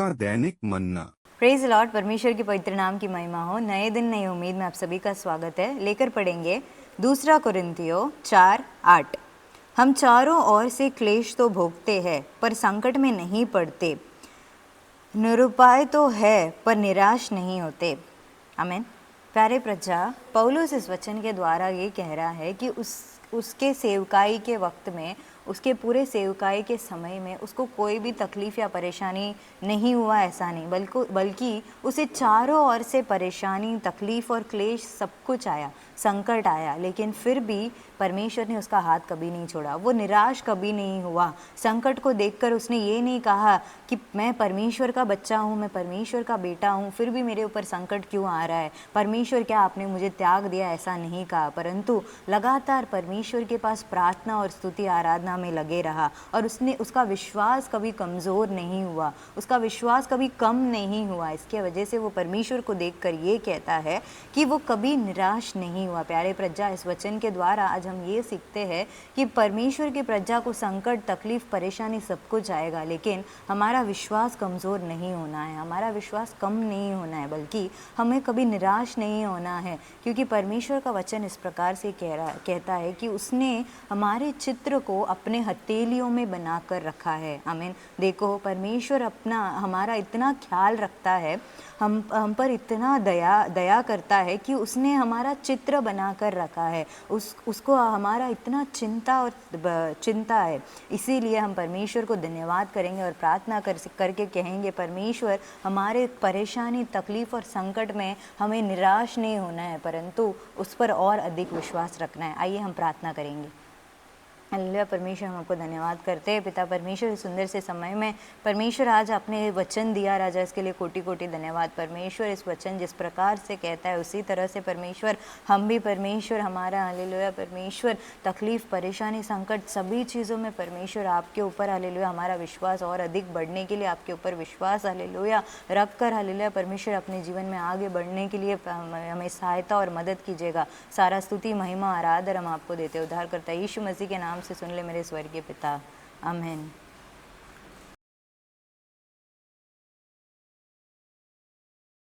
का दैनिक मन्ना। Praise Lord, परमेश्वर के पवित्र नाम की महिमा हो। नए दिन नई उम्मीद में आप सभी का स्वागत है। लेकर पढ़ेंगे 2 कुरिन्थियों 4:8। हम चारों ओर से क्लेश तो भोगते हैं पर संकट में नहीं पड़ते, निरुपाय तो है पर निराश नहीं होते। आमीन। प्यारे प्रजा, पौलुस इस वचन के द्वारा ये कह रहा है कि उसके सेवकाई के वक्त में, उसके पूरे सेवकाई के समय में उसको कोई भी तकलीफ़ या परेशानी नहीं हुआ, ऐसा नहीं, बल्कि उसे चारों ओर से परेशानी, तकलीफ़ और क्लेश सब कुछ आया, संकट आया, लेकिन फिर भी परमेश्वर ने उसका हाथ कभी नहीं छोड़ा। वो निराश कभी नहीं हुआ। संकट को देखकर उसने ये नहीं कहा कि मैं परमेश्वर का बच्चा हूँ, मैं परमेश्वर का बेटा हूँ, फिर भी मेरे ऊपर संकट क्यों आ रहा है, परमेश्वर क्या आपने मुझे त्याग दिया, ऐसा नहीं कहा, परंतु लगातार परमेश्वर के पास प्रार्थना और स्तुति आराधना में लगे रहा और उसका विश्वास कभी कमज़ोर नहीं हुआ, उसका विश्वास कभी कम नहीं हुआ। इसके वजह से वो परमेश्वर को देखकर ये कहता है कि वो कभी निराश नहीं हुआ। प्यारे प्रजा, इस वचन के द्वारा आज हम ये सीखते हैं कि परमेश्वर की प्रजा को संकट, तकलीफ, परेशानी सब कुछ आएगा, लेकिन हमारा विश्वास कमज़ोर नहीं होना है, हमारा विश्वास कम नहीं होना है, बल्कि हमें कभी निराश नहीं होना है, क्योंकि परमेश्वर का वचन इस प्रकार से कहता है कि उसने हमारे चित्र को अपने हथेलियों में बनाकर रखा है। आमीन। देखो, परमेश्वर हमारा इतना ख्याल रखता है, हम पर इतना दया करता है कि उसने हमारा चित्र बनाकर रखा है। उसको हमारा इतना चिंता है। इसीलिए हम परमेश्वर को धन्यवाद करेंगे और प्रार्थना करके कहेंगे, परमेश्वर, हमारे परेशानी, तकलीफ़ और संकट में हमें निराश नहीं होना है, परंतु उस पर और अधिक विश्वास रखना है। आइए हम प्रार्थना करेंगे। हालेलुया। परमेश्वर, हम आपको धन्यवाद करते हैं। पिता परमेश्वर, इस सुंदर से समय में परमेश्वर आज आपने वचन दिया राजा, इसके लिए कोटि कोटि धन्यवाद। परमेश्वर, इस वचन जिस प्रकार से कहता है उसी तरह से परमेश्वर हम भी परमेश्वर हमारा, हालेलुया परमेश्वर, तकलीफ़, परेशानी, संकट, सभी चीज़ों में परमेश्वर आपके ऊपर, हालेलुया, हमारा विश्वास और अधिक बढ़ने के लिए आपके ऊपर विश्वास, हालेलुया, रख कर, हालेलुया परमेश्वर, अपने जीवन में आगे बढ़ने के लिए हमें सहायता और मदद कीजिएगा। सारा स्तुति, महिमा, आराधना हम आपको देते, उद्धार करता है यीशु मसीह के नाम से सुन ले मेरे स्वर्गीय पिता, आमीन।